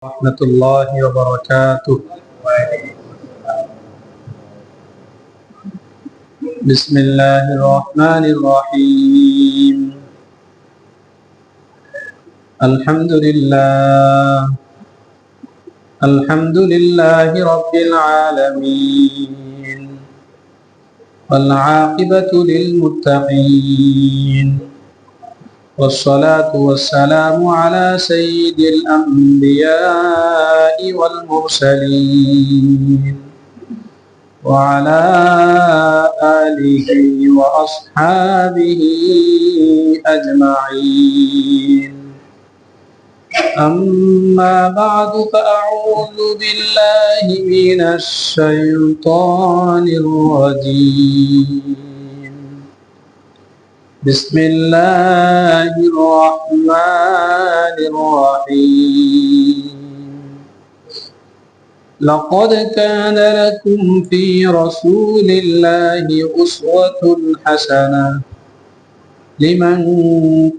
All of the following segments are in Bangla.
ورحمة الله وبركاته. بسم الله الرحمن الرحيم. الحمد لله رب العالمين، والعاقبة للمتقين، والصلاة والسلام على سيد الأنبياء والمرسلين، وعلى آله وأصحابه أجمعين. أما بعد، فأعوذ بالله من الشيطان الرجيم. بسم الله الرحمن الرحيم. لقد كان لكم في رسول الله أسوة حسنة لمن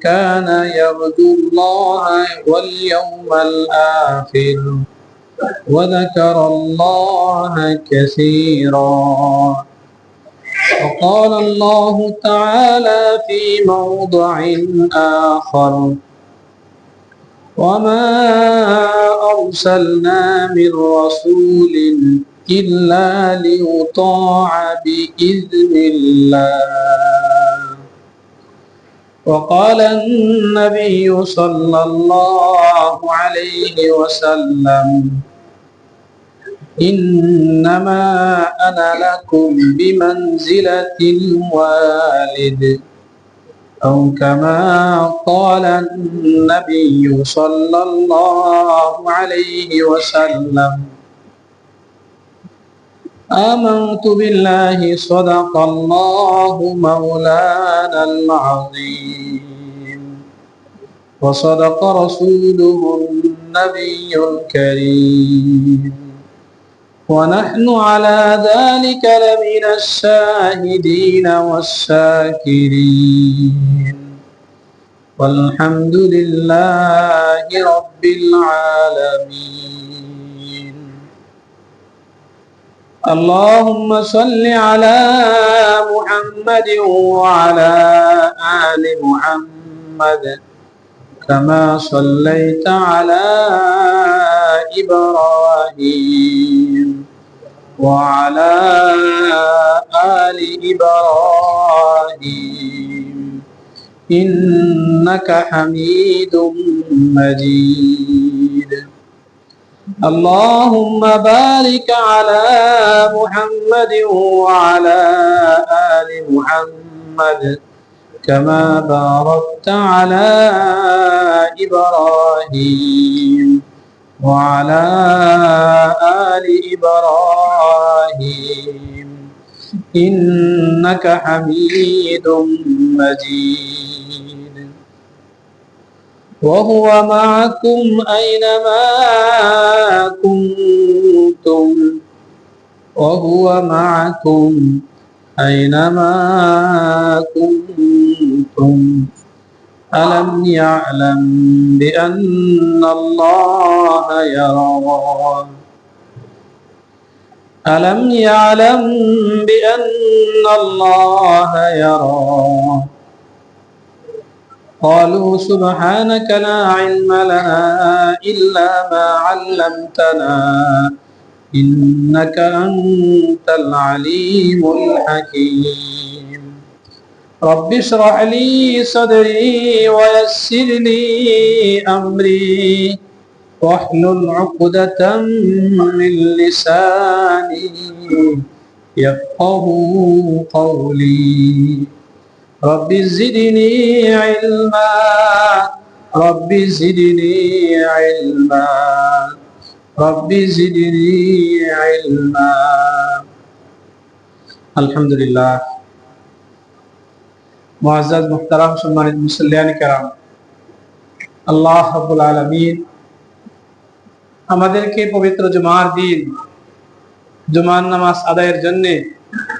كان يرجو الله واليوم الآخر وذكر الله كثيرا. وقال الله تعالى في موضع آخر: وما أرسلنا من رسول إلا ليطاع بإذن الله. وقال النبي صلى الله عليه وسلم: إنما أنا لكم بمنزلة الوالد، أو كما قال النبي صلى الله عليه وسلم. آمنت بالله، صدق الله مولانا العظيم، وصدق رسوله النبي الكريم، ونحن على ذلك لمن الشاهدين والشاكرين، والحمد لله رب العالمين. اللهم صل على محمد وعلى آل محمد كما صليت على إبراهيم وعلى آل إبراهيم إنك حميد مجيد. اللهم بارك على محمد وعلى آل محمد كما باركت على إبراهيم وعلى آل إبراهيم إنك حميد مجيد. وهو معكم أينما كنتم، وهو معكم أينما كنتم. ألم يعلم بأن الله يرى؟ ألم يعلم بأن الله يرى؟ قالوا سبحانك لا علم لنا إلا ما علمتنا إنك أنت العليم الحكيم. رب اشرح لي صدري ويسر لي أمري واحلل عقدة من لساني يفقه قولي. رب زدني علما، رب زدني علما، رب زدني علما. الحمد لله। মুআজ্জাজ মুহতারাম সম্মানিত মুসল্লিয়ান কিরাম, আল্লাহ রাব্বুল আলামিন আমাদেরকে পবিত্র জুমার দিন জুমার নামাজ আদায়ের জন্য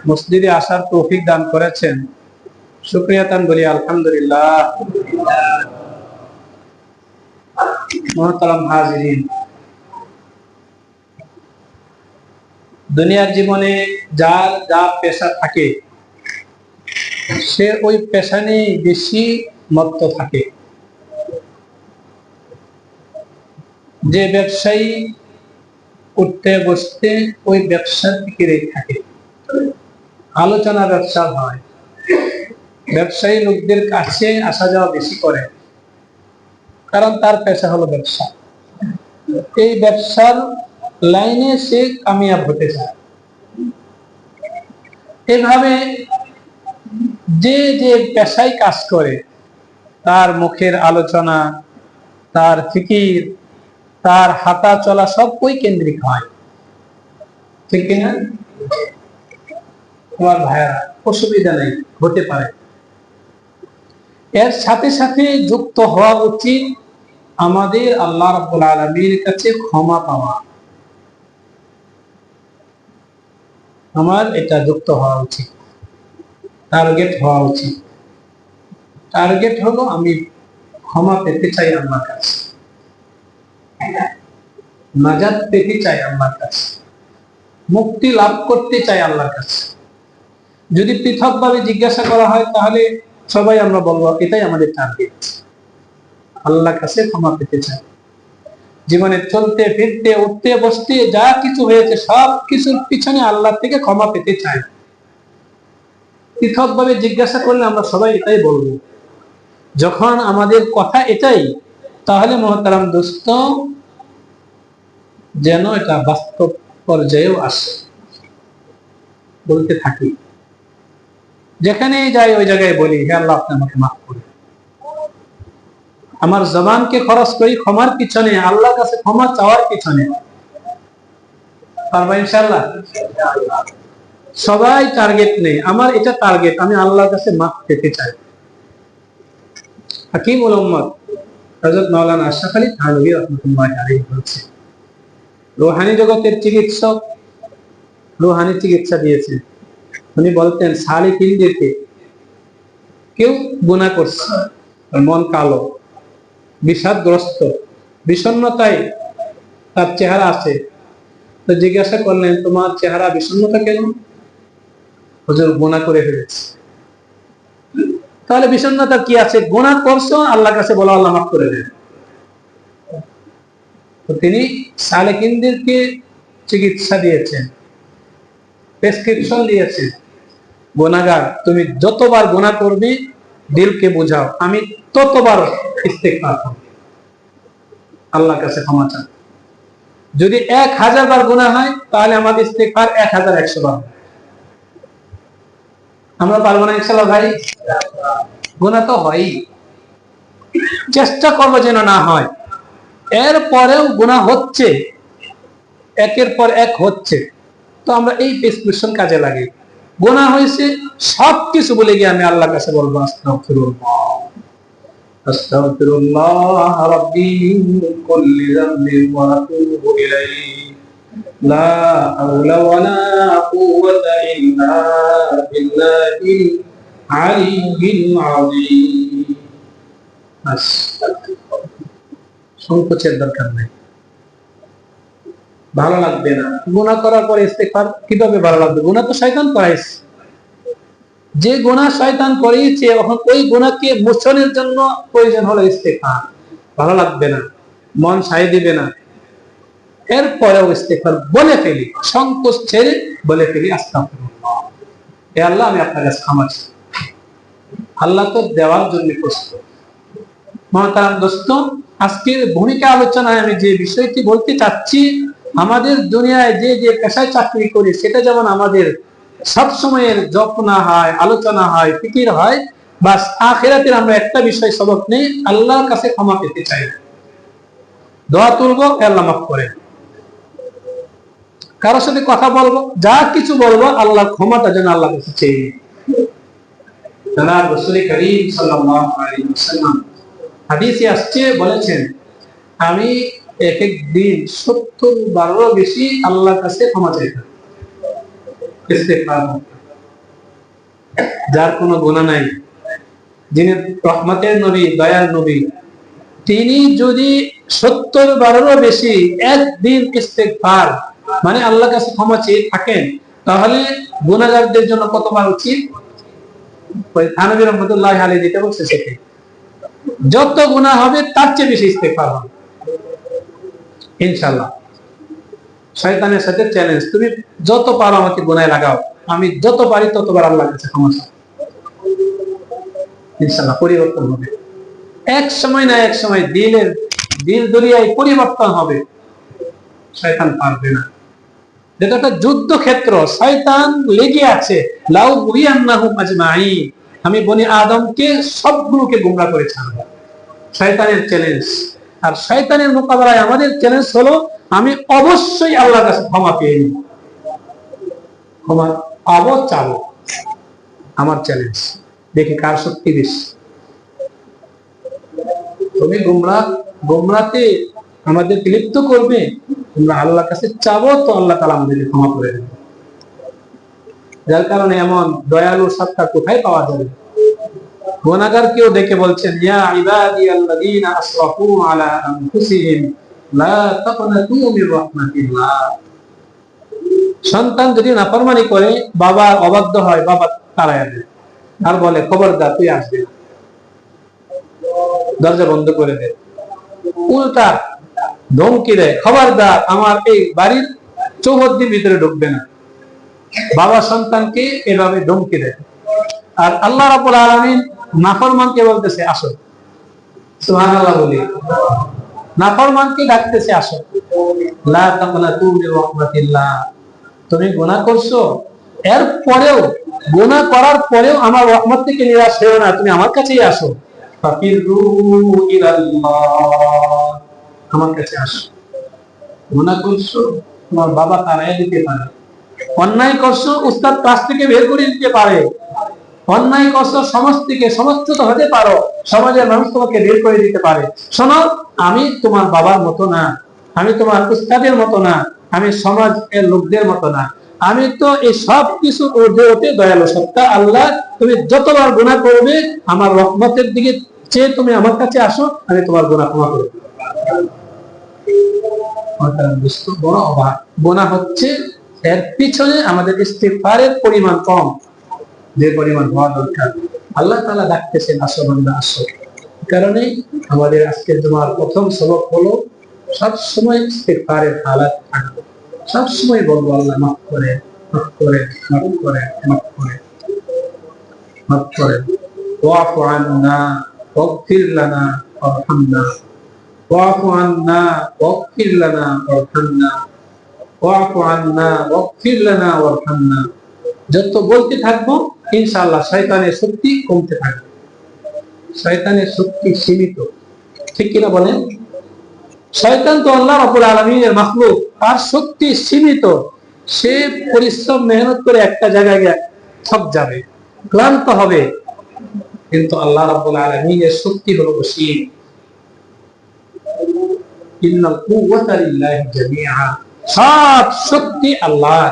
মসজিদে আসার তৌফিক দান করেছেন। শুকরিয়া তান বলি আলহামদুলিল্লাহ। মুহতারাম হাজিরিন, দুনিয়ার জীবনে যার যা পেশা থাকে সে ওই পেশা নিয়ে বেশি মত্ত থাকে। যে ব্যবসায়ী উঠতে বসতে ওই ব্যবসার ফিকিরে থাকে, আলোচনা ব্যবসা হয়, ব্যবসায়ী লোকদের কাছে আসা যাওয়া বেশি করে, কারণ তার পেশা হলো ব্যবসা। এই ব্যবসার লাইনে সে কামিয়াব হতে চায়। এভাবে যে যে পেশায় কাজ করে তার মুখের আলোচনা, তার ফিকির, তার হাঁটা চলা সব ওই কেন্দ্রিক হয়, ঠিক কিনা? তোমার ভাইয়া অসুবিধা নেই, হতে পারে। এর সাথে সাথে যুক্ত হওয়া উচিত আমাদের আল্লাহ রাব্বুল আলামিনের কাছে ক্ষমা পাওয়া। আমার এটা যুক্ত হওয়া উচিত, টার্গেট হওয়া উচিত। টার্গেট হলো আমি ক্ষমা পেতে চাই আল্লাহর কাছে, নাজাত পেতে চাই আল্লাহর কাছে, মুক্তি লাভ করতে চাই আল্লাহর কাছে। যদি পৃথকভাবে জিজ্ঞাসা করা হয় তাহলে সবাই আমরা বলবো এটাই আমাদের টার্গেট, আল্লাহর কাছে ক্ষমা পেতে চাই। জীবনে চলতে ফিরতে উঠতে বসতে যা কিছু হয়েছে সব কিছুর পিছনে আল্লাহ থেকে ক্ষমা পেতে চাই। পৃথকভাবে জিজ্ঞাসা করলে আমরা সবাই এটাই বলবো। যখন আমাদের কথা এটাই, তাহলে মহতারাম দোস্ত যেন এটা বাস্তব পর্যায়েও আসে। বলতে থাকি, যেখানে যাই ওই জায়গায় বলি হে আল্লাহ আপনি আমাকে মাফ করুন। আমার জবানকে খরচ করি ক্ষমার পিছনে, আল্লাহর কাছে ক্ষমা চাওয়ার পিছনে। পারবা ইনশাআল্লাহ? সবাই টার্গেট নেই, আমার এটা টার্গেট, আমি আল্লাহর কাছে মাফ পেতে চাই। হাকিমুল উম্মত হযরত মাওলানা আশরাফ আলী থানভী রাহমাতুল্লাহি আলাইহি বলেছেন, রূহানি জগতের চিকিৎসক, রূহানি চিকিৎসা দিয়েছেন। উনি বলতেন সালিকিনদেরকে কেউ গুনাহ করছে, মন কালো, বিষাদগ্রস্ত, বিষণ্ণতায় তার চেহারা আছে, তো জিজ্ঞাসা করলেন তোমার চেহারা বিষণ্ণতা কেন? হুজুর গুনাহ করে ফেলেছে। তাহলে বিষণ্ণতা কি আছে? গুনাহ করছো, আল্লাহর কাছে বলো আল্লাহ মাফ করে দেন। তো তিনি সালেকিনদেরকে চিকিৎসা দিয়েছেন, প্রেসক্রিপশন দিয়েছেন, গুনাহগার তুমি যতবার গুনাহ করবে দিলকে বোঝাও, আমি ততবার ইস্তেগফার করব, আল্লাহর কাছে ক্ষমা চাও। যদি 1000 বার গুনাহ হয় তাহলে আমাদের ইস্তেগফার 1100 বার। আমরা পারবো না ইনশাআল্লাহ ভাই? গুনাহ তো হয়ই, চেষ্টা করবো যেন না হয়। এরপরেও গুনাহ হচ্ছে, একের পর এক হচ্ছে, তো আমরা এই প্রেসক্রিপশন কাজে লাগে। গুনাহ হয়েছে সবকিছু বলে গিয়ে আমি আল্লাহর কাছে বলবো আস্তাগফিরুল্লাহ, আস্তাগফিরুল্লাহ রাব্বি মিন কুল্লি যামবিন ওয়া আতুবু ইলাইহি, লা হাওলা ওয়ালা কুওয়াতা ইল্লা বিল্লাহিল আলিয়্যিল আযীম। সংকোচের দরকার নাই, ভালো লাগবে না। গুনাহ করার পরে ইস্তেগফার কিভাবে ভালো লাগবে? গুনাহ তো শয়তান করাইছে, যে গুনাহ শয়তান করিয়েছে এখন ওই গুনাহকে মোচনের জন্য প্রয়োজন হলো ইস্তেগফার। ভালো লাগবে না, মন সায় দিবে না, এরপরেও ইস্তেগফার বলে ফেলি, সংকোচ ছেড়ে বলে ফেলি আস্তাগফিরুল্লাহ, হে আল্লাহ আমি আপনার কাছে ক্ষমা চাই। আল্লাহ তো দেওয়ার জন্য প্রস্তুত। মহতারাম দোস্ত, আজকের ভূমিকা আলোচনায় আমি যে বিষয়টি বলতে চাচ্ছি, আমাদের দুনিয়ায় যে যে পেশায় চাকরি করি সেটা যেমন আমাদের সব সময়ের জপনা হয়, আলোচনা হয়, ফিকির হয়, বাস আখিরাতের আমরা একটা বিষয় সবক নেই, আল্লাহর কাছে ক্ষমা পেতে চাই, দোয়া তুলবো আল্লাহ মাফ করে। কারোর সাথে কথা বলবো, যা কিছু বলবো আল্লাহর ক্ষমাটা যেন আল্লাহর কাছে চেয়ে। জনাব রাসূল করিম সাল্লাল্লাহু আলাইহি ওয়াসাল্লাম হাদিসে আসছে, বলেছেন আমি এক এক দিন 70 বারেরও বেশি আল্লাহর কাছে ক্ষমা চাইতাম, ইস্তেগফার। যার কোনো গুনাহ নাই, যিনি রহমতের নবী, দয়ার নবী, তিনি যদি 70 বারেরও বেশি একদিন ইস্তেগফার মানে আল্লাহর কাছে ক্ষমা চেয়ে থাকেন, তাহলে গুনাহগারদের জন্য কতবার উচিত? থানবী রহমতুল্লাহ আলাইহি যেটা বলছে সেটাই, যত গুনাহ হবে তার চেয়ে বেশি ইস্তেগফার হবে ইনশাআল্লাহ। শয়তানের সাথে চ্যালেঞ্জ, তুমি যত পারো আমাকে গুনাহে লাগাও, আমি যত পারি ততবার আল্লাহর কাছে ক্ষমা চাও, ইনশাআল্লাহ পরিবর্তন হবে। এক সময় না এক সময় দিল দরিয়ায় পরিবর্তন হবে, শয়তান পারবে না। যেটা একটা যুদ্ধক্ষেত্র, শয়তান লেগে আছে, লাউ বুইয়ান্নাহুম আজমাইন, আমি বনি আদমকে সবগুলোকে গোমরাহ করে ছাড়বো, শয়তানের চ্যালেঞ্জ। আর শয়তানের মোকাবেলায় আমাদের চ্যালেঞ্জ হলো আমি অবশ্যই আল্লাহর কাছে ক্ষমা পেয়ে নিব, ক্ষমা পাবো, চাবো, আমার চ্যালেঞ্জ। দেখি কার শক্তি বেশি। তুমি গোমরাতে আমাদেরকে লিপ্ত করবে, আমরা আল্লাহর কাছে চাবো তো আল্লাহ তাআলা আমাদেরকে ক্ষমা করে দেবে। যার কারণে এমন দয়ালু সত্তা কোথায় পাওয়া যাবে? গুনাহগার কেউ ডেকে বলছেন, ইয়া ইবাদিয়াল্লাযীনা আসরাফু আলা আনফুসিহিম লা তাকনাতু মির রাহমাতিল্লাহ। সন্তান যদি নাফরমানি করে, বাবা অবাধ্য হয়, বাবা তাড়ায় দেয় আর বলে খবরদার তুই আসবি না, দরজা বন্ধ করে দেয়। উল্টা ধমকি দেয়, খবরদার আমার এই বাড়ির চৌহদ্দির ভিতরে ঢুকবে না। বাবা সন্তানকে এভাবে ধমকি দেয়। আর আল্লাহ রাব্বুল আলামিন নাফরমানকে বলতেছে আসো, সুবহানাল্লাহ বলি, নাফরমানকে ডাকতেছে আসো, লা তাকনাতু মির রাহমাতিল্লাহ। তুমি গুনাহ করছো, এর পরেও, গুনাহ করার পরেও আমার রহমত থেকে নিরাশ হও না, তুমি আমার কাছেই আসো, ফাফিরু ইলাল্লাহ, আমার কাছে আসো। গুনাহ করছো, তোমার বাবা তাড়ায় দিতে পারে, অন্যায় করছো উস্তাদ ক্লাস থেকে বের করে দিতে পারে, অন্যায় করছো সমাজ থেকে সমস্ত হতে পারো, সমাজের মানুষ তোমাকে বের করে দিতে পারে। শোনো, আমি তোমার বাবার মতো না, আমি তোমার উস্তাদের মতো না, আমি সমাজের লোকদের মতো না, আমি তো এই সব কিছু ঊর্ধ্বে দয়ালু সত্তা আল্লাহ। তুমি যতবার গুনাহ করবে আমার রহমতের দিকে চেয়ে তুমি আমার কাছে আসো, আমি তোমার গুনাহ ক্ষমা করে দেব। বড় অভাব গুনাহ হচ্ছে, এর পিছনে আমাদের ইস্তিগফারের পরিমাণ কম, যে পরিমাণ হওয়া দরকার। আল্লাহ তাআলা ডাকতেছেন আসো বান্দা আসো। কারণে আমাদের আজকের তোমার প্রথম সবক হলো সব সময় ইস্তিগফারের হালাত থাকবে, সব সময় বলবো আল্লাহ মাফ করে, মাফ করে, মাফ করে, মাফ করে, মাফ করে। ওয়াফু আন্না ওয়াগফির লানা ওয়ারহামনা, ওয়াফু আন্না ওয়াগফির লানা ওয়ারহামনা, ওয়াফু আন্না ওয়াগফির লানা ওয়ারহামনা। যত বলতে থাকবো ইনশাআল্লাহ শয়তানের শক্তি কমতে থাকবে। শয়তানের শক্তি সীমিত, ঠিক কিনা বলেন? শয়তান তো আল্লাহ রাব্বুল আলামিনের মাখলুক, তার শক্তি সীমিত। সে পরিশ্রম মেহনত করে একটা জায়গায় গিয়ে থক যাবে, ক্লান্ত হবে, কিন্তু আল্লাহ রাব্বুল আলামিনের শক্তি হলো অসীম। ইন্নাল কুওয়াতা লিল্লাহি জামিআ, সব শক্তি আল্লাহ,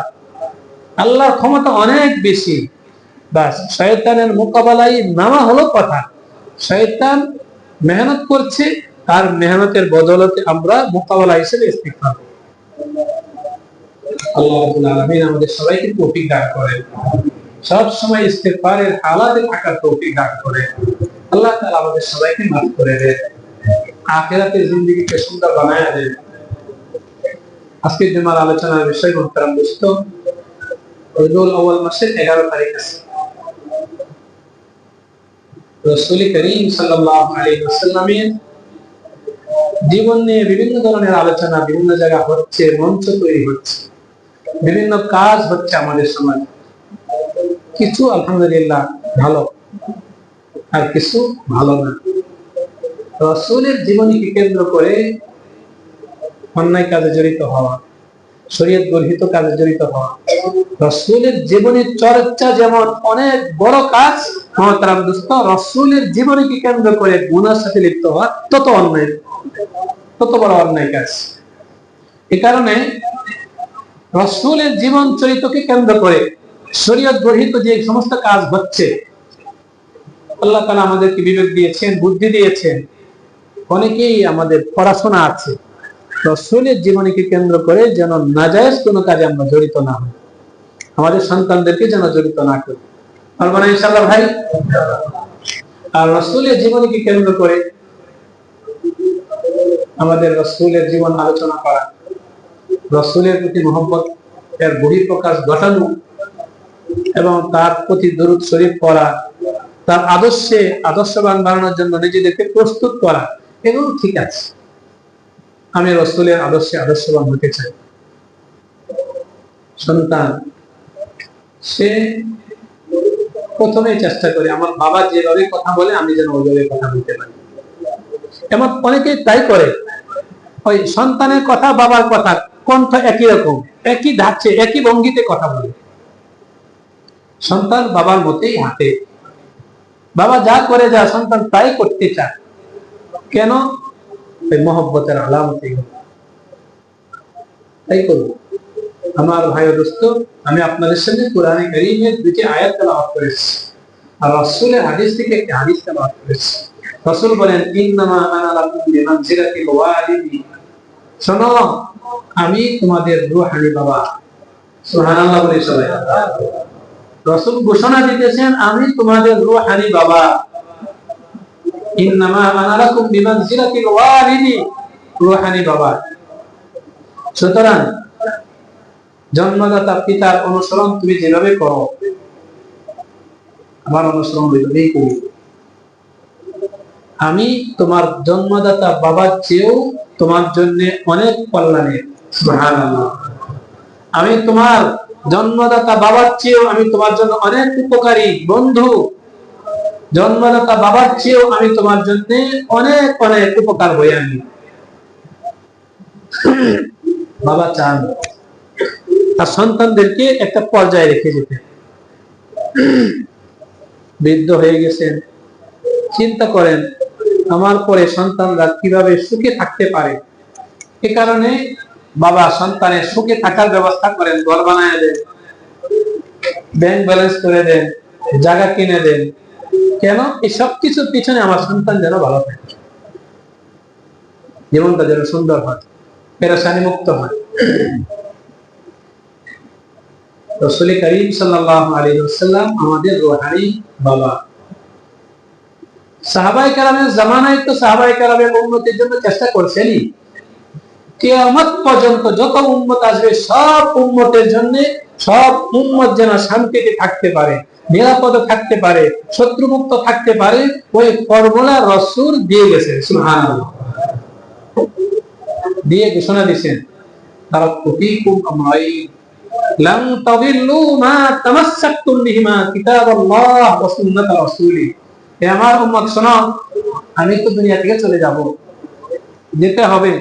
আল্লাহর ক্ষমতা অনেক বেশি। বাস শয়তানের মোকাবেলায় নামা হলো কথা। শয়তান মেহনত করছে, তার মেহনতের বদলতে আমরা মোকাবেলা হিসেবে ইস্তিগফার। আল্লাহ রাব্বুল আলামিন আমাদের সবাইকে তৌফিক দান করেন, সব সময় ইস্তিগফারের হালাতে থাকার তৌফিক দান করেন। আল্লাহ তাআলা আমাদের সবাইকে মাফ করে দেন, আখিরাতের জিন্দেগিকে সুন্দর বানায় দেন। আজকের জুমার আলোচনার বিষয় মুহতারাম দোস্ত, রবিউল আউয়াল মাসের 11 তারিখ আছে। রাসূল করিম সাল্লাল্লাহু আলাইহি ওয়াসাল্লামের জীবন নিয়ে বিভিন্ন ধরনের আলোচনা বিভিন্ন জায়গা হচ্ছে, মঞ্চ তৈরি হচ্ছে, বিভিন্ন কাজ হচ্ছে আমাদের সমাজে। কিছু আলহামদুলিল্লাহ ভালো, আর কিছু ভালো না। রাসূলের জীবনীকে কেন্দ্র করে অন্যায় কাজে জড়িত হওয়া, শরীয়ত বর্হিত কাজে জড়িত হওয়া, রাসূলের জীবনের চর্চা যেমন অনেক বড় কাজ, মহতারাম দোস্ত, রাসূলের জীবনীকে কেন্দ্র করে গুনাহর সাথে লিপ্ত হওয়া তত অন্যায়, তত বড় অন্যায় কাজ। এই কারণে রাসূলের জীবন চরিত্রকে কেন্দ্র করে শরীয়ত বর্হিত যে সমস্ত কাজ হচ্ছে, আল্লাহ তাআলা আমাদেরকে বিবেক দিয়েছেন, বুদ্ধি দিয়েছেন। অনেকেই আমাদের পড়াশোনা আছে, রাসূলের জীবনীকে কেন্দ্র করে যেন নাজায়েজ কোনো কাজে আমরা জড়িত না হই, আমাদের সন্তানদেরকে যেন জড়িত না করি। আর মানে ইনশাআল্লাহ ভাই, আর রাসূলের জীবনীকে কেন্দ্র করে আমাদের রাসূলের জীবন আলোচনা করা, রাসূলের প্রতি মহব্বত এর বহিঃপ্রকাশ ঘটানো এবং তার প্রতি দরুদ শরীফ পড়া, তার আদর্শে আদর্শবান বানানোর জন্য নিজেদেরকে প্রস্তুত করা, এগুলো ঠিক আছে। আমি রাসূলের আদর্শে আদর্শবান হতে চাই। সন্তান সে প্রথমেই চেষ্টা করে আমার বাবা যেভাবে কথা বলে আমি যেন ওইভাবে কথা বলতে পারি। এমন অনেকেই তাই করে, ওই সন্তানের কথা বাবার কথা কণ্ঠ একই রকম, একই ধাঁচে একই ভঙ্গিতে কথা বলে। সন্তান বাবার মতেই হাঁটে, বাবা যা করে যা সন্তান তাই করতে চায়। কেন? ওই মহব্বতের আলামত। তাই করব। আমার ভাই ও দোস্ত, আমি আপনাদের সামনে কোরআনে কারীমের দুটি আয়াত তেলাওয়াত করেছি আর রাসূলের হাদিস থেকে একটি হাদিস তেলাওয়াত করেছি। রাসূল বলেন, ইন্নামা আনা লাকুম বিমানজিলাতিল ওয়ালিদি, শোনো আমি তোমাদের রূহানি বাবা। সুবহানাল্লাহ বলে সবাই। রাসূল ঘোষণা দিতেছেন আমি তোমাদের রূহানি বাবা। ইন্নামা আনা লাকুম বিমানজিলাতিল ওয়ালিদি, রূহানি বাবা। সুতরাং জন্মদাতা পিতার অনুসরণ তুমি যেভাবে করো আমার অনুসরণ ওইভাবেই করি। আমি তোমার জন্মদাতা বাবার চেয়েও তোমার জন্য অনেক কল্যাণের। সুবহানাল্লাহ। আমি তোমার জন্মদাতা বাবার চেয়েও আমি তোমার জন্য অনেক উপকারী বন্ধু। জন্মদাতা বাবার চেয়েও আমি তোমার জন্য অনেক অনেক উপকার হয়ে আনি। বাবা চান তার সন্তানদেরকে একটা পর্যায়ে রেখে যেতে। বৃদ্ধ হয়ে গেছেন, চিন্তা করেন আমার পরে সন্তানরা কিভাবে সুখে থাকতে পারে। এ কারণে বাবা সন্তানের সুখে থাকার ব্যবস্থা করেন, ঘর বানায় দেন, ব্যাংক ব্যালেন্স করে দেন, জায়গা কিনে দেন। কেন? এই সব কিছুর পিছনে আমার সন্তান যেন ভালো থাকে, জীবনটা যেন সুন্দর হয়, পেরেশানি মুক্ত হয়। রাসূল কারীম সাল্লাল্লাহু আলাইহি ওয়াসাল্লাম আমাদের রূহানি বাবা। সাহাবায়ে কেরামের জামানায় তো সাহাবায়ে কেরামের উম্মতের জন্য চেষ্টা করছেনই। কিয়ামত পর্যন্ত যত উম্মত আসবে সব উম্মতের জন্য, সব উম্মত যেন শান্তিতে থাকতে পারে, নিরাপদে থাকতে পারে, শত্রুমুক্ত থাকতে পারে, ওই ফর্মুলা রাসূল দিয়ে গেছেন। সুবহানাল্লাহ। দিয়ে ঘোষণা দিয়েছেন, তারাকতু ফীকুম আমরাইন লান তাদিল্লু মা তামাসসাকতুম বিহিমা কিতাবাল্লাহ ওয়া সুন্নাত রাসূলি। হে আমার উম্মত শোনো, আমি তো দুনিয়া থেকে চলে যাব, যেতে হবে,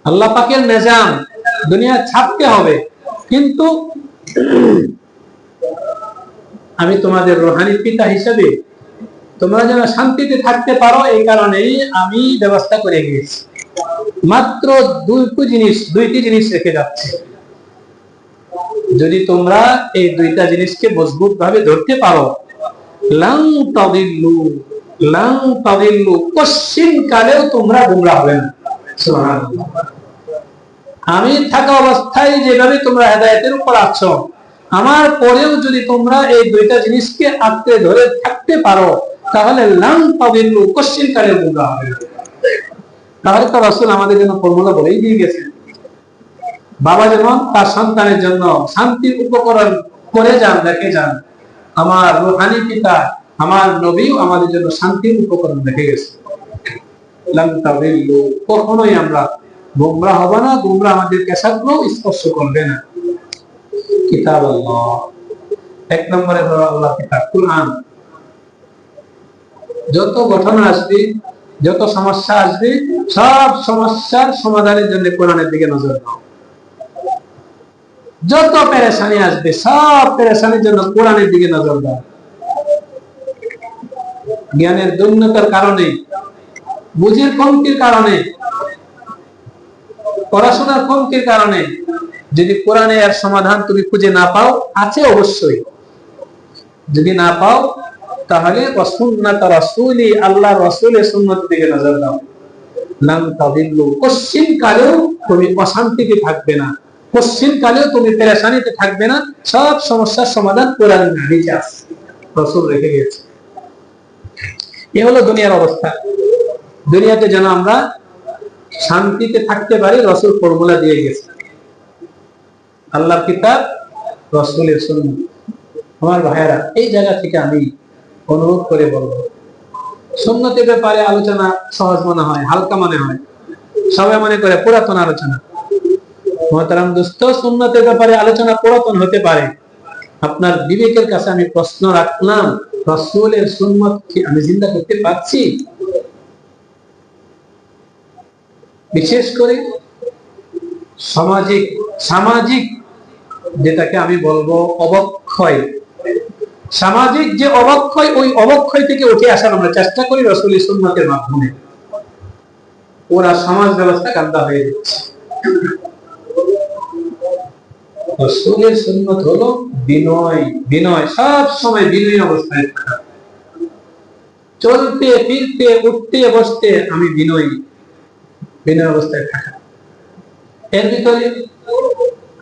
আল্লাহ পাকের নিজাম দুনিয়া ছাড়তে হবে, কিন্তু আমি তোমাদের রূহানি পিতা হিসেবে তোমরা যেন শান্তিতে থাকতে পারো এই কারণেই আমি ব্যবস্থা করে গিয়েছি। মাত্র দুইটি জিনিস রেখে যাচ্ছে। যদি তোমরা এই দুইটা জিনিসকে মজবুত ভাবে ধরতে পারো, লান তাদিল্লু, কোশ্চিন কালেও তোমরা গোমরাহ হবে না। সুবহানাল্লাহ। আমি থাকা অবস্থায় যেভাবে তোমরা হেদায়েতের উপর আছো, আমার পরেও যদি তোমরা এই দুইটা জিনিসকে আঁকড়ে ধরে থাকতে পারো, তাহলে লান তাদিল্লু, কোশ্চিন কালেও গোমরাহ হবে না। তাহলে তো রাসূল আমাদের জন্য ফর্মুলা বলেই দিয়ে গেছেন। বাবা যেমন তার সন্তানের জন্য শান্তির উপকরণ করে যান, রেখে যান, আমার রূহানি পিতা আমার নবীও আমাদের জন্য শান্তির উপকরণ রেখে গেছে। কখনোই আমরা গোমরাহ হব না, গোমরাহ আমাদের কেশাগ্রহ স্পর্শ করবে না। কিতাব আল্লাহ, এক নম্বরে হলো আল্লাহ কিতাব কুরআন। যত ঘটনা আসবে, যত সমস্যা আসবে, সব সমস্যার সমাধানের জন্য কোরআনের দিকে নজর দাও। যত পেরেশানি আসবে, সব পেরেশানির জন্য কোরআনের দিকে নজর দাও। জ্ঞানের দুর্নতার কারণে, বুঝের কমতির কারণে, পড়াশোনার কমতির কারণে যদি কোরআনে এর সমাধান তুমি খুঁজে না পাও, আছে অবশ্যই, যদি না পাও তাহলে সুন্নাত রাসূলি, আল্লাহর রাসূলের সুন্নাতের দিকে নজর দাও। লান তাদিল্লু, পশ্চিম কালেও তুমি অশান্তিতে থাকবে না, পশ্চিম কালেও তুমি পেরেশানিতে থাকবে না। সব সমস্যার সমাধান কোরআন হাদিসে আছে, রাসূল রেখে গেছে। এ হলো দুনিয়ার অবস্থা। দুনিয়াতে যেন আমরা শান্তিতে থাকতে পারি, রাসূল ফর্মুলা দিয়ে গেছে, আল্লাহর কিতাব, রাসূলের সুন্নাহ। আমার ভাইয়েরা, এই জায়গা থেকে আমি অনুরোধ করে বলবো, সুন্নতের ব্যাপারে আলোচনা সহজ মনে হয়, হালকা মনে হয়, সবাই মনে করে পুরাতন আলোচনা। মোহতারাম দোস্ত, সুন্নতের ব্যাপারে আলোচনা পুরাতন হতে পারে। আপনার বিবেকের কাছে আমি প্রশ্ন রাখলাম, রাসূলের সুন্নাত কি আমি জিন্দা করতে পারছি? বিশেষ করে সামাজিক যেটাকে আমি বলবো অবক্ষয়, সামাজিক যে অবক্ষয়, ওই অবক্ষয় থেকে উঠে আসার আমরা চেষ্টা করি রাসূলের সুন্নাতের মাধ্যমে। ওরা সমাজ ব্যবস্থা গান্দা হয়ে যাচ্ছে। রাসূলের সুন্নাত হলো বিনয়, সব সময় বিনয়ী অবস্থায় থাকা, চলতে ফিরতে উঠতে বসতে আমি বিনয় অবস্থায় থাকা। এর ভিতরে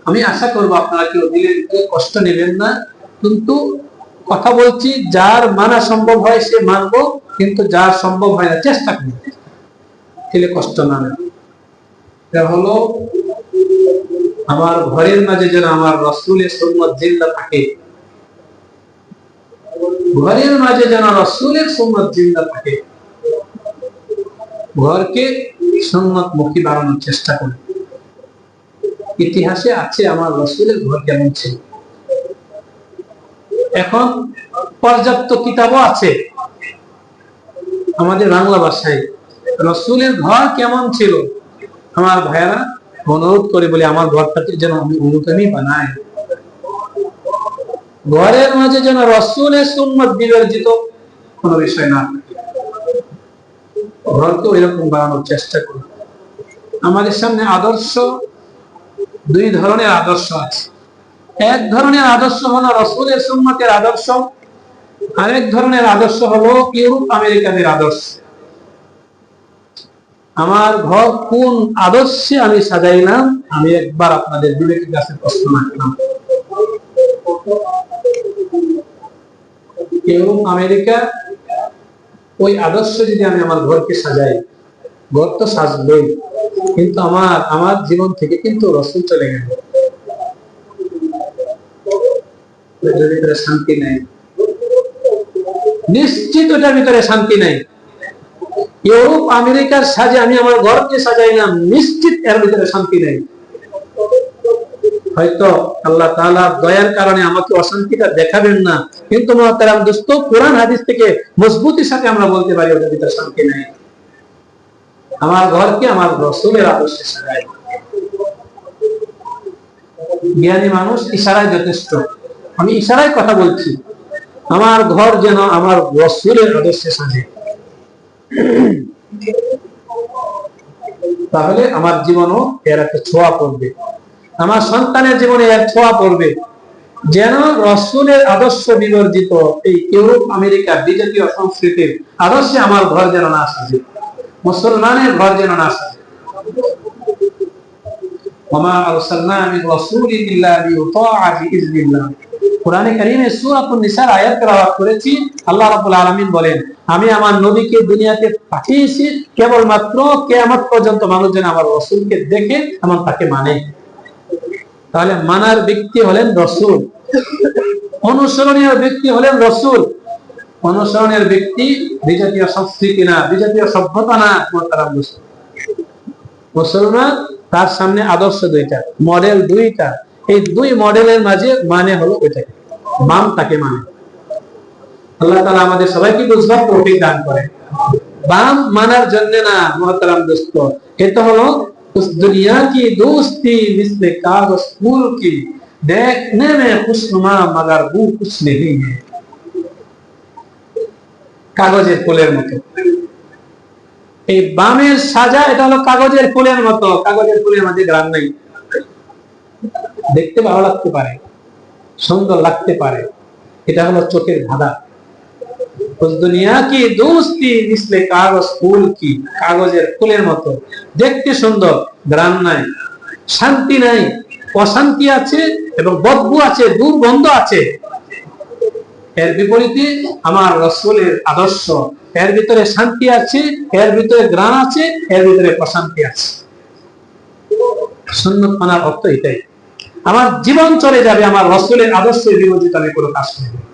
আমি আশা করবো আপনারা কেউ দিলে কষ্ট নেবেন না, কিন্তু কথা বলছি, যার মানা সম্ভব হয় সে মানবো, কিন্তু যার সম্ভব হয় না চেষ্টা করি তাহলে কষ্ট না নেন। এটা হলো আমার ঘরের মাঝে যেন আমার রাসূলের সুন্নাত জিন্দা থাকে, ঘরের মাঝে যেন রাসূলের সুন্নাত জিন্দা থাকে। ঘরকে সুন্নাত মুখী বানানোর চেষ্টা করি। ইতিহাসে আছে আমার রাসূলের ঘর কেমন ছিল। এখন পর্যাপ্ত কিতাবও আছে আমাদের বাংলা ভাষায়, রাসূলের ঘর কেমন ছিল। আমার ভাইয়েরা, অনুরোধ করে বলি, আমার ঘরটাকে যেন আমি অনুগামী বানাই, ঘরের মাঝে যেন রাসূলের সুন্নাত বিবর্জিত কোনো বিষয় না থাকে, ঘরকে ওইরকম বানানোর চেষ্টা করি। আমাদের সামনে আদর্শ, দুই ধরনের আদর্শ আছে। এক ধরনের আদর্শ হলো রাসূলের সুন্নাতের আদর্শ, আরেক ধরনের আদর্শ হলো ইউরোপ আমেরিকানের আদর্শ। আমার ঘর কোন আদর্শে আমি সাজাইলাম, আমি একবার আপনাদের বিবেকের কাছে প্রশ্ন রাখলাম। ইউরোপ আমেরিকা ওই আদর্শ যদি আমি আমার ঘরকে সাজাই, ঘর তো সাজবেই, কিন্তু আমার জীবন থেকে কিন্তু রাসূল চলে গেল, ওটার ভিতরে শান্তি নাই, নিশ্চিত ওটার ভিতরে শান্তি নাই। ইউরোপ আমেরিকার সাজে আমি আমার ঘরকে সাজাইলাম, নিশ্চিত এর ভিতরে শান্তি নাই। হয়তো আল্লাহ তাআলার দয়ার কারণে আমাকে অশান্তিটা দেখাবেন না, কিন্তু মুহতারাম দোস্ত, কোরআন হাদিস থেকে মজবুতির সাথে আমরা বলতে পারি ওটার ভিতরে শান্তি নাই। আমার ঘরকে আমার রাসূলের আদর্শে সাজাই। জ্ঞানী মানুষ ইশারায় যথেষ্ট, আমি ইশারায় কথা বলছি, আমার ঘর যেন আমার রাসূলের আদর্শে সাজে, তাহলে আমার জীবনও এর একটা ছোঁয়া পড়বে, আমার সন্তানের জীবনে এর ছোঁয়া পড়বে। যেন রাসূলের আদর্শ বিবর্জিত এই ইউরোপ আমেরিকার বিজাতীয় সংস্কৃতির আদর্শে আমার ঘর যেন না সাজে, মুসলমানের ঘর যেন না সাজে। ওমা আরসালনা মিন রাসূলিন ইল্লা লিইউতাআ বিইজনিল্লাহ। কোরআনে কারীমে সূরাতুন নিসার আয়াত তেলাওয়াত করেছি। আল্লাহ রাব্বুল আলামিন বলেন, আমি আমার নবীকে দুনিয়াতে পাঠিয়েছি কেবলমাত্র কিয়ামত পর্যন্ত মানুষ যেন আমার রাসূলকে দেখে এবং তাকে মানে। তাহলে মানার ব্যক্তি হলেন রাসূল, অনুসরণীয় ব্যক্তি হলেন রাসূল। অনুসরণের ব্যক্তি বিজাতীয় সংস্কৃতি না, বিজাতীয় সভ্যতা না। মুসলমান তার সামনে আদর্শ দুইটা, মডেল দুইটা, এই দুই মডেলের মাঝে মানে হলো ওইটাকে বাম, তাকে মানে। আল্লাহ তাআলা আমাদের সবাইকে বুঝবার তৌফিক দান করেন। বাম মানার জন্য না মুহতারাম দোস্ত, এটা হলো उस दुनिया की दोस्ती मिसले कागज फूल की देखने में खुशनुमा मगर वो कुछ नहीं है। কাগজের ফুলের মতো এই বামের সাজা, এটা হলো কাগজের ফুলের মতো। কাগজের ফুলের মধ্যে গ্রাম নাই, দেখতে ভালো লাগতে পারে, সুন্দর লাগতে পারে, এটা হলো চোখের ধাঁধা। उस दुनिया की दोस्ती इसलिए कागज फूल की, কাগজের ফুলের মতো, দেখতে সুন্দর, ঘ্রাণ নাই, শান্তি নাই, অশান্তি আছে এবং বদবু আছে, দুর্গন্ধ আছে। এর বিপরীতে আমার রাসূলের আদর্শ, এর ভিতরে শান্তি আছে, এর ভিতরে ঘ্রাণ আছে, এর ভিতরে প্রশান্তি আছে। সুন্নাত মানার অর্থ এটাই। আমার জীবন চলে যাবে আমার রাসূলের আদর্শের বিপরীতে আমি কোনো কাজ করব না।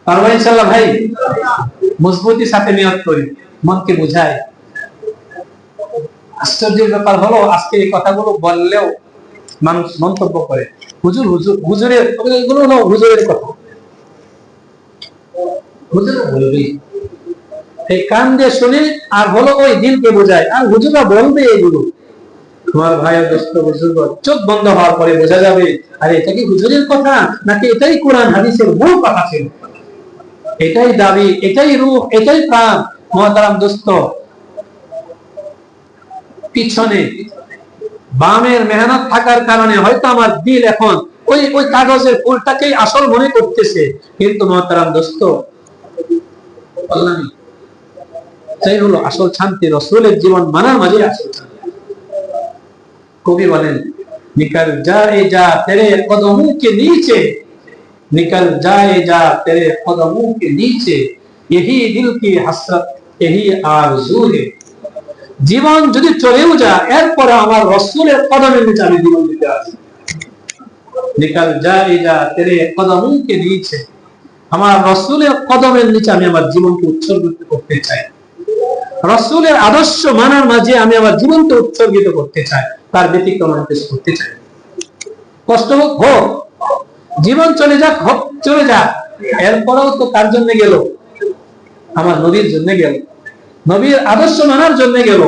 পারবো ইনশাআল্লাহ ভাই? মজবুতির সাথে নিয়ত করি, মনকে বুঝাই। আশ্চর্যের ব্যাপার হলো আজকে এই কথাগুলো বললেও মানুষ মন্তব্য করে, হুজুর হুজুর হুজুরের, এগুলো হলো হুজুরের কথা, হুজুর বলবে, এই কান দিয়ে শুনে আর হলো ওই দিনকে বোঝায়, আর হুজুরা বলবে এগুলো। তোমার ভাই দোস্ত বুজুর্গ, চোখ বন্ধ হওয়ার পরে বোঝা যাবে আরে এটা কি হুজুরের কথা নাকি এটাই কোরআন হাদিসের মূল কথা ছিল, এটাই দাবি, এটাই রূহ, এটাই প্রাণ। মুহতারাম দোস্ত, পিছনে বামের মেহনত থাকার কারণে হয়তো আমার দিল এখন ওই ওই কাগজের ফুলটাকেই আসল মনে করতেছে, কিন্তু মুহতারাম দোস্ত আল্লাহই তাই হলো আসল শান্তি, রাসূলের জীবন মানার মাঝে আসল শান্তি। কবি বলেন, নিকল जाए जा तेरे कदमों के नीचे, निकल जाए जा तेरे कदमों के नीचे, यही दिल की हसरत, यही आरज़ू है। জীবন যদি চলেও যায় এরপর আমার রাসূলের কদমের নিচে আমি জীবন দিতে আছি। निकल जाए जा तेरे कदमों के नीचे, আমার রাসূলের কদমের নিচে আমি আমার জীবনকে উৎসর্গিত করতে চাই। রাসূলের আদর্শ মানার মাঝে আমি আমার জীবনকে উৎসর্গিত করতে চাই, তার ব্যতিক্রম আমি কিছু করতে চাই। কষ্ট হোক হোক, জীবন চলে যাক হোক, চলে যাক, এরপরেও তো কার জন্য গেল? আমার নবীর জন্য গেল, নবীর আদর্শ মানার জন্য গেল।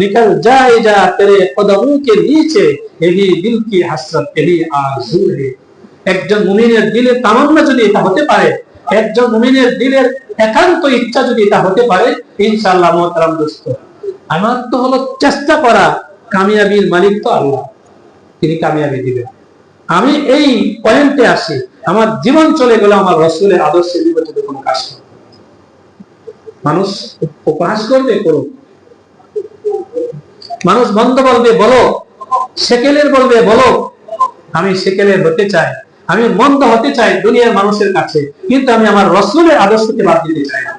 নিকল जाए जा तेरे कदमों के नीचे, यही दिल की हसरत, यही आरज़ू है। একজন মুমিনের দিলের তামান্না যদি এটা হতে পারে, একজন মুমিনের দিলের একান্ত ইচ্ছা যদি এটা হতে পারে, ইনশাআল্লাহ মুহতারাম দোস্ত, আমার তো হলো চেষ্টা করা, কামিয়াবির মালিক তো আল্লাহ, তিনি কামিয়াবি দিবেন। আমি এই পয়েন্টে আসি, আমার জীবন চলে গেল আমার রাসূলের আদর্শের বিপরীতে কোনো কাজ করব। মানুষ উপহাস করবে, করুক, মানুষ বন্ধ বলবে বলো, সেকেলের বলবে বলো, আমি সেকেলের হতে চাই, আমি মন্দ হতে চাই দুনিয়ার মানুষের কাছে, কিন্তু আমি আমার রাসূলের আদর্শকে বাদ দিতে চাই না।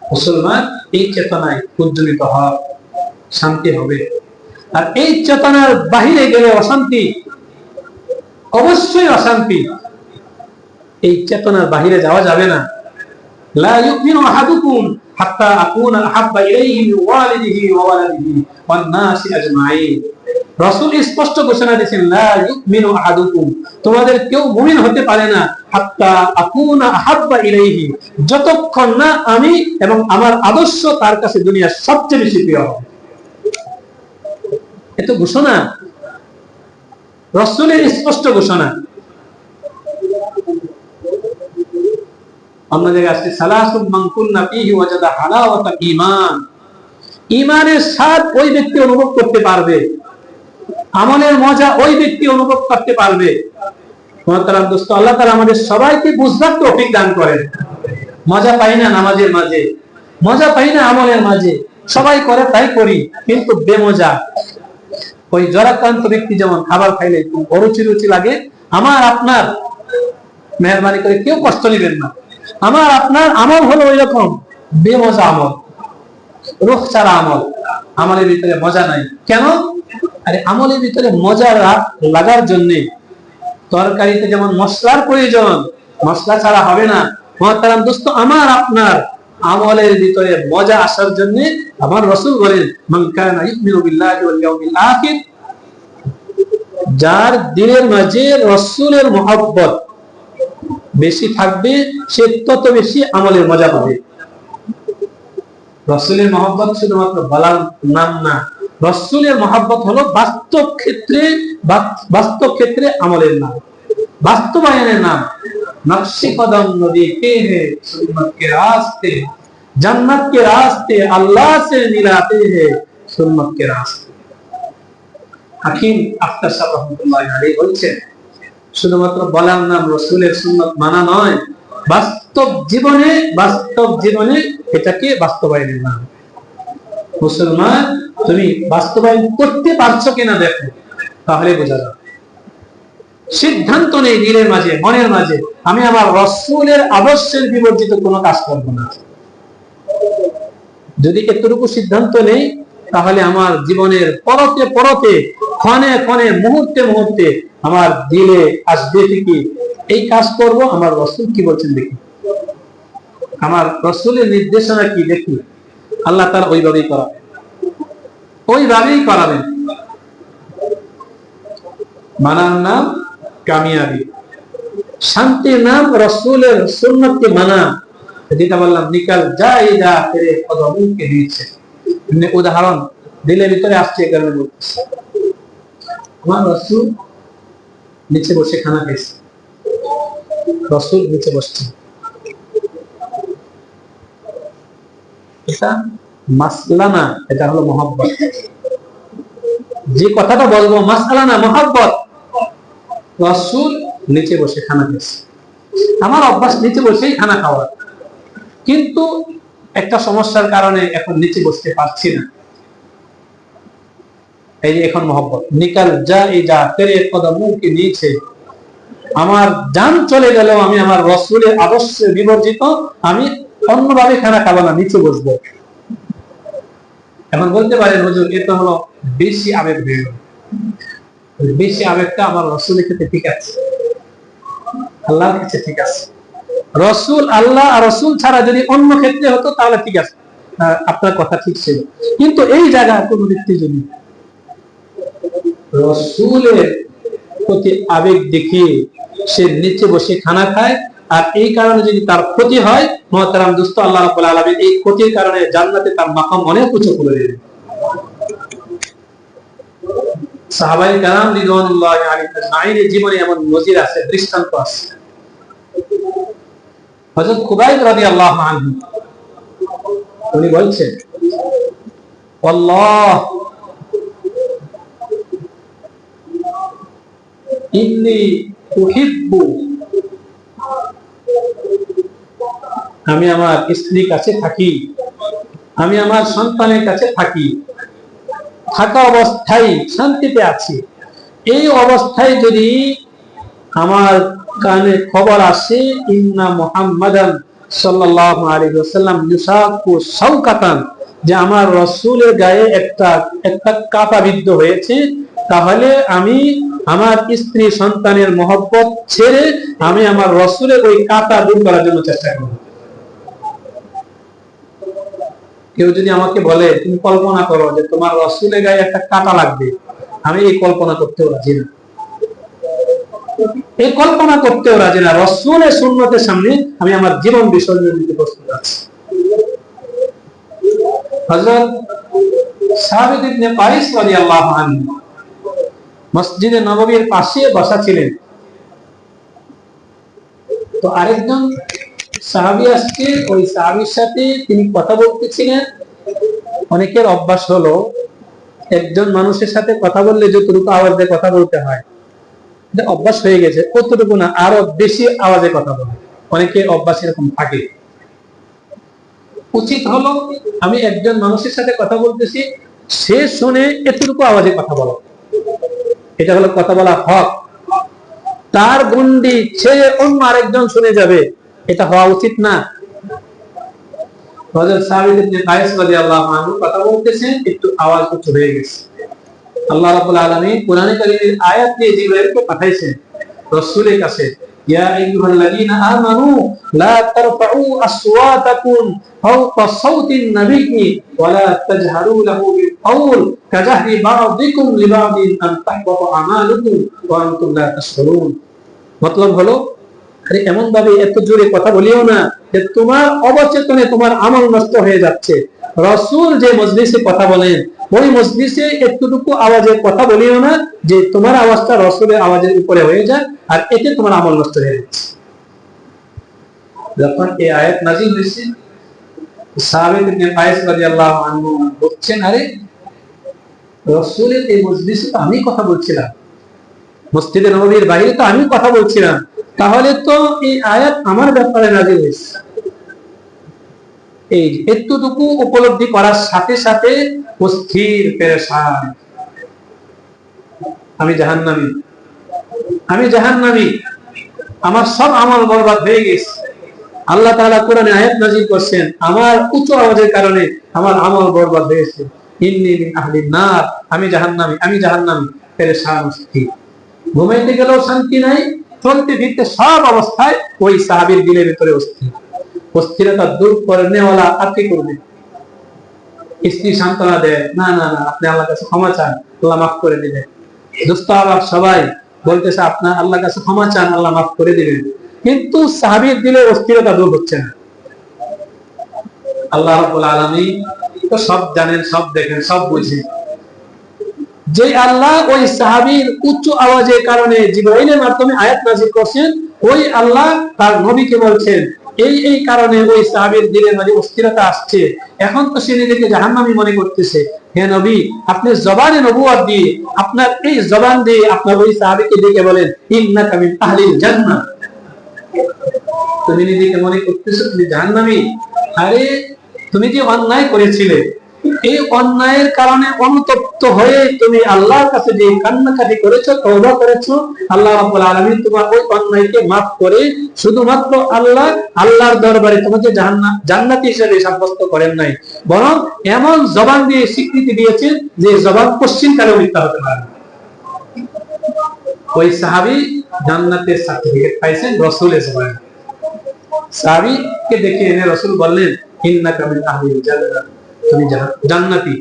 মুসলমান এই চেতনায় উজ্জ্বলিত হয়, শান্তি হবে। আর এই চেতনার বাহিরে গেলে অশান্তি, অবশ্যই অশান্তি। এই চেতনার বাহিরে যাওয়া যাবে না। লা ইউমিনু আহাদুকুম হাত্তা আকুনা আহাব্বা ইলাইহি মিন ওয়ালিদিহি ওয়া ওয়ালাদিহি ওয়ান নাসি আজমাইন। রাসূল স্পষ্ট ঘোষণা দিয়েছেন, লা ইউমিনু আহাদুকুম, তোমাদের কেউ মুমিন হতে পারে না, হাত্তা আকুনা আহাব্বা ইলাইহি, যতক্ষণ না আমি এবং আমার আদর্শ তার কাছে দুনিয়ার সবচেয়ে বেশি প্রিয় হবে। এত ঘোষণা, রাসূলের স্পষ্ট ঘোষণা। অন্য জায়গায় আছে সালাসুন মান কুন্না ফীহি ওয়াজাদা হালাওয়াতাল ঈমান, ঈমানের স্বাদ ওই ব্যক্তি অনুভব করতে পারবে, আমলের মজা ওই ব্যক্তি অনুভব করতে পারবে। মুহতারাম দোস্ত, আল্লাহ তাআলা আমাদের সবাইকে বুঝবার তৌফিক দান করেন। মজা পাই না নামাজের মাঝে, মজা পাই না আমলের মাঝে, সবাই করে তাই করি, কিন্তু বেমজা। ওই জরাক্রান্ত ব্যক্তি যেমন খাবার খাইলে অরুচি রুচি লাগে, আমার আপনার, মেহরবানি করে কেউ কষ্ট নেবেন না, আমার আপনার আমল হলো ওই রকম বেমজা আমল, রূহ ছাড়া আমল, আমলের ভিতরে মজা নাই। কেন? আরে আমলের ভিতরে মজা লাগার জন্য তরকারিতে যেমন মশলার প্রয়োজন, মশলা ছাড়া হবে না। মুহতারাম দোস্ত, আমার আপনার আমলের ভিতরে মজা আসার জন্য আমার রাসূল বলেন, মান কানা ইউমিনু বিল্লাহি ওয়াল ইয়াউমিল আখির, যার দিলের মাঝে রাসূলের মহব্বত বেশি থাকবে সে তত বেশি আমলের মজা পাবে। রাসূলের মহব্বত শুধুমাত্র বলার নাম না, রাসূলের মহব্বত হলো বাস্তব ক্ষেত্রে আমলের নাম, বাস্তবায়নের নাম। নকশে কদম নবী কে হে সুন্নত কে রাস্তে, জান্নাত কে রাস্তে আল্লাহ সে মিলাতে হে সুন্নত কে রাস্তে। হাকিম আখতার সাহেব রাহমাতুল্লাহি আলাইহি বলছেন, শুধুমাত্র বলার নাম রাসূলের সুন্নত মানা নয়, বাস্তব জীবনে এটাকে বাস্তবায়নের নাম। মুসলমান, তুমি বাস্তবায়ন করতে পারছো কিনা দেখো, তাহলে বোঝা যাবে। সিদ্ধান্ত নেই দিলের মাঝে, মনের মাঝে, আমি আমার রাসূলের আদর্শের বিবর্জিত কোনো কাজ করব না। যদি এতটুকু সিদ্ধান্ত নেই, তাহলে আমার জীবনের পরতে পরতে, ক্ষণে ক্ষণে, মুহূর্তে মুহূর্তে আমার দিলে আসবে কি এই কাজ করব, আমার রাসূল কি বলছেন দেখি, আমার রাসূলের নির্দেশনা কি দেখি, আল্লাহ তাআলা ওইভাবেই করাবেন। মানার নাম কামিয়াবি, শান্তির নাম রাসূলের সুন্নাতকে মানা। যেটা বললাম, নিকাল জায়দা তেরে কদমকে দিয়েছে, উদাহরণ দিলের ভিতরে আসছে, এই কারণে বলতেছি। আমার রাসূল নিচে বসে খানা খাইছে, রাসূল নিচে বসছে, এটা মাসলা না, এটা হলো মহব্বত। যে কথাটা বলবো মাসলা না, মহব্বত। রাসূল নিচে বসে খানা খাইছে, আমার অভ্যাস নিচে বসেই খানা খাওয়া, কিন্তু একটা সমস্যার কারণে এখন নিচে বসতে পারছি না। এই যে এখন মহব্বত, নিকাল জায়দা তেরে কদমকে নিচে, আমার জান চলে গেল, আমি আমার রাসূলের আদর্শে বিবর্জিত, আমি অন্যভাবে খানা খাবো না, নিচে বসবো। এখন বলতে পারেন হুজুর, এটা হলো বেশি আবেগ হয়ে গেল। বেশি আবেগটা আমার রাসূলের ক্ষেত্রে ঠিক আছে, আল্লাহর কাছে ঠিক আছে। রাসূল, আল্লাহ আর রাসূল ছাড়া যদি অন্য ক্ষেত্রে হতো তাহলে ঠিক আছে, আপনার কথা ঠিক ছিল। কিন্তু এই জায়গা কোন ব্যক্তি যদি রাসূলের প্রতি আবেগ দেখিয়ে সে নিচে বসে খানা খায়, আর এই কারণে যদি তার ক্ষতি হয়, মুহতারাম দোস্ত, আল্লাহ রাব্বুল আলামিন এই ক্ষতির কারণে জান্নাতে তার মাকাম অনেক উঁচু করে দেবেন। সাহাবায়ে কেরাম রিদওয়ানুল্লাহি আলাইহিম আজমাইনের জীবনে এমন নজির আছে, দৃষ্টান্ত আছে। হযরত খুবাইব রাদিয়াল্লাহু আনহু উনি বলছেন, আল্লাহ ইন্নী উহিব্বু, আমি আমার স্ত্রীর কাছে থাকি, আমি আমার সন্তানের কাছে থাকি, থাকা অবস্থায় শান্তিতে আছি। এই অবস্থায় যদি আমার কানে খবর আসে, ইন্না মুহাম্মাদান সাল্লাল্লাহু আলাইহি ওয়াসাল্লাম ইউসাকু শাওকাতান, যে আমার রাসূলের গায়ে একটা কাঁটা বিদ্ধ হয়েছে, তাহলে আমি আমার স্ত্রী সন্তানের মহব্বত ছেড়ে আমি আমার রাসূলের ওই কাঁটা দূর করার জন্য চেষ্টা করব। কেউ যদি আমাকে বলে, তুমি কল্পনা করো যে তোমার রাসূলের গায়ে একটা কাঁটা লাগবে, আমি এই কল্পনা করতেও রাজি না, এই কল্পনা করতেও রাজি না। রাসূলের সুন্নতের সামনে আমি আমার জীবন বিসর্জন দিতে প্রস্তুত আছি। হযরত সাবিত ইবনে কায়েস রাদিয়াল্লাহু আনহু মসজিদে নববীর পাশে বসা ছিলেন, তো আরেকজন সাহাবী আসছে, ওই সাহাবীর সাথে তিনি কথা বলতেছিলেন। অনেকের অভ্যাস হলো একজন মানুষের সাথে কথা বললে যতটুকু আওয়াজে কথা বলতে হয়, অভ্যাস হয়ে গেছে, কতটুকু না আরো বেশি আওয়াজে কথা বলে। অনেকের অভ্যাস এরকম থাকে। উচিত হলো আমি একজন মানুষের সাথে কথা বলতেছি, সে শুনে এতটুকু আওয়াজে কথা বলা, এটা হলো কথা বলা হক। তার গন্ডি ছেড়ে অন্য আরেকজন শুনে যাবে, এটা হওয়া উচিত না। হযরত সাবিত ইবনে কায়েস রাদিয়াল্লাহু আনহু কথা বলতেছেন, একটু আওয়াজ উঁচু হয়ে গেছে। আল্লাহ রাব্বুল আলামিন কোরআনে কারীমের আয়াত দিয়ে জিবরাইলকে পাঠাইছেন রাসূলের কাছে, ইয়া আইয়ুহাল্লাযীনা আমানু লা তারফাউ আসওয়াতাকুম ফাওকা সাওতিন নাবিয়্যি ওয়া লা তাজহারু লাহু বিল কাওল কাজাহরি বা'দিকুম লিবা'দিন আন তাহবাতা আমালুকুম ওয়া আনতুম লা তাশউরুন। মতলব হলো, আরে এমন ভাবে এত জোরে কথা বলিও না যে তোমার অবচেতনে তোমার আমল নষ্ট হয়ে যাচ্ছে। রাসূল যে মজলিসে কথা বলেন, ওই মজলিসে একটুটুকু আওয়াজে কথা বলিও না যে তোমার আওয়াজটা রাসূলের আওয়াজের উপরে হয়ে যায়, আর এতে তোমার আমল নষ্ট হয়ে যাচ্ছে। যখন এই আয়াত নাযিল হয়েছে, সাবিত ইবনে কায়েস রাদিয়াল্লাহু আনহু বলছেন, আরে রাসূলের এই মজলিসে তো আমি কথা বলছিলাম, মসজিদে নববীর বাইরে তো আমি কথা বলছিলাম, তাহলে তো এই আয়াত আমার ব্যাপারে নাযিল হয়েছে। এই এতটুকু উপলব্ধি করার সাথে সাথে অস্থির পেরেশান, আমি জাহান্নামী, আমি জাহান্নামী, আমার সব আমল বরবাদ হয়ে গেছে। আল্লাহ তাআলা কোরআনে আয়াত নাযিল করছেন, আমার উচ্চ আওয়াজের কারণে আমার আমল বরবাদ হয়েছে। ইন্নী মিন আহলিন নার, আমি জাহান্নামী, আমি জাহান্নামী, পেরেশান, অস্থির। ঘুমাইতে গেলেও শান্তি নাই, চলতে ফিরতে সব অবস্থায় ওই সাহাবীর দিলের ভিতরে অস্থির। অস্থিরতা দূর করে নেওয়ালা আর কি করবে? স্ত্রী সান্ত্বনা দেয়, না না না, আপনি আল্লাহর কাছে ক্ষমা চান, আল্লাহ মাফ করে দিবেন। দোস্ত আবার সবাই বলতেছে আপনার আল্লাহর কাছে ক্ষমা চান, আল্লাহ মাফ করে দিবেন। কিন্তু সাহাবীর দিলে অস্থিরতা দূর হচ্ছে না। আল্লাহ রাব্বুল আলামিন তো সব জানেন, সব দেখেন, সব বুঝেন। যে আল্লাহ ওই সাহাবীর উচ্চ আওয়াজের কারণে জিবরাইলের মাধ্যমে আয়াত নাযিল করছেন, ওই আল্লাহ তার নবীকে বলছেন এই কারণে ওই সাহাবীর দিলের মাঝে অস্থিরতা আসছে। এখন তো সে নিজেকে জাহান্নামী মনে করতেছে। হে নবী, আপনি জবানে নবুয়ত দিয়ে, আপনার এই জবান দিয়ে আপনার ওই সাহাবীকে ডেকে বলেন, ইন্নাকা মিন আহলিল জান্নাহ। তুমি নিজেকে মনে করতেছো তুমি জাহান্নামী? আরে তুমি যে অন্যায় করেছিলে, এই অন্যায়ের কারণে অনুতপ্ত হয়ে তুমি আল্লাহর কাছে যে কান্নাকাটি করেছো, তওবা করেছো, আল্লাহ রাব্বুল আলামিন তোমার ওই অন্যায়কে মাফ করে শুধুমাত্র আল্লাহর দরবারে তোমাকে জান্নাতি হিসেবে সাব্যস্ত করেন নাই, বরং এমন জবান দিয়ে স্বীকৃতি দিয়েছেন যে জবান পশ্চিমকালেও মিথ্যা হতে পারে না। ওই সাহাবী জান্নাতের সার্টিফিকেট পাইছেন রাসূলের জবানে। সাহাবীকে দেখে এনে রাসূল বললেন, ইন্নাকা মিন আহলিল জান্নাহ, তুমি জান্নাতি।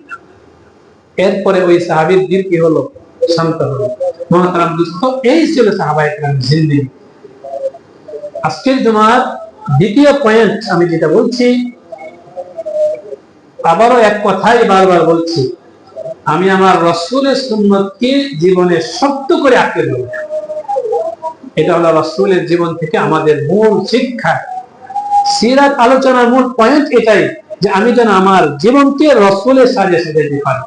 এরপরে ওই সাহাবীর দিল কি হলো? শান্ত হলো। মুহতারাম দোস্ত, এই ছিল সাহাবায়ে কেরামের জিন্দেগি। আজকের জুমার দ্বিতীয় পয়েন্ট আমি যেটা বলছি, আবারও এক কথাই বারবার বলছি, আমি আমার রাসূলের সুন্নতকে জীবনে শক্ত করে আঁকড়ে ধরব। এটা হলো রাসূলের জীবন থেকে আমাদের মূল শিক্ষা। সিরাত আলোচনার মূল পয়েন্ট এটাই যে আমি যেন আমার জীবনকে রাসূলের সাজে সাজাতে পারি।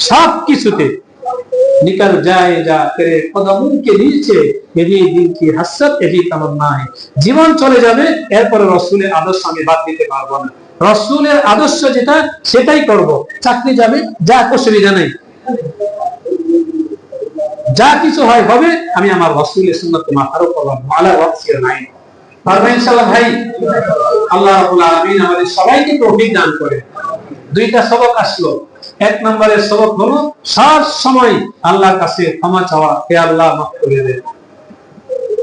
সব কিছুতে निकल जाएगा तेरे कदमों के नीचे यही दिल की हसरत यही तमन्ना है। জীবন চলে যাবে, এরপরে রাসূলের আদর্শ আমি বাদ দিতে পারবো না। রাসূলের আদর্শ যেটা সেটাই করব। চাকরি যাবে, যা অসুবিধা নেই, যা কিছু হয় হবে, আমি আমার রাসূলের সুন্নতকে মাথার উপর রাখবো। আলা ওয়াসির নাই পারবেন ইনশাআল্লাহ ভাই। আল্লাহ রাব্বুল আলামিন আমাদের সবাইকে তৌফিক দান করে। দুইটা সবক আসলো। এক নম্বরের সবক হলো সব সময় আল্লাহর কাছে ক্ষমা চাওয়া, হে আল্লাহ মাফ করে দেন,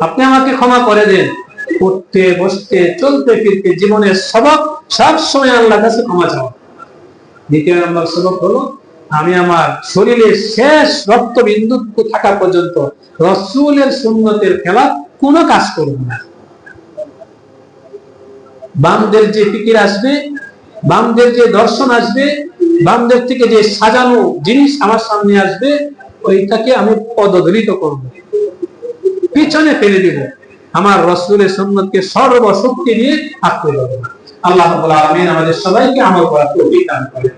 আপনি আমাকে ক্ষমা করে দেন। উঠতে বসতে চলতে ফিরতে জীবনের সবক সব সময় আল্লাহর কাছে ক্ষমা চাওয়া। দ্বিতীয় নম্বর সবক হলো আমি আমার শরীরের শেষ রক্তবিন্দু থাকা পর্যন্ত রাসূলের সুন্নতের খেলাফ কোনো কাজ করব না। বামদের যে ফিকির আসবে, বামদের যে দর্শন আসবে, বামদের থেকে যে সাজানো জিনিস আমার সামনে আসবে, ওইটাকে আমি পদদলিত করব, পিছনে ফেলে দেব। আমার রাসূলের সুন্নতকে সর্বশক্তি দিয়ে আঁকড়ে ধরব। আল্লাহ রাব্বুল আলামিন আমাদের সবাইকে আমল করার তৌফিক দান করেন।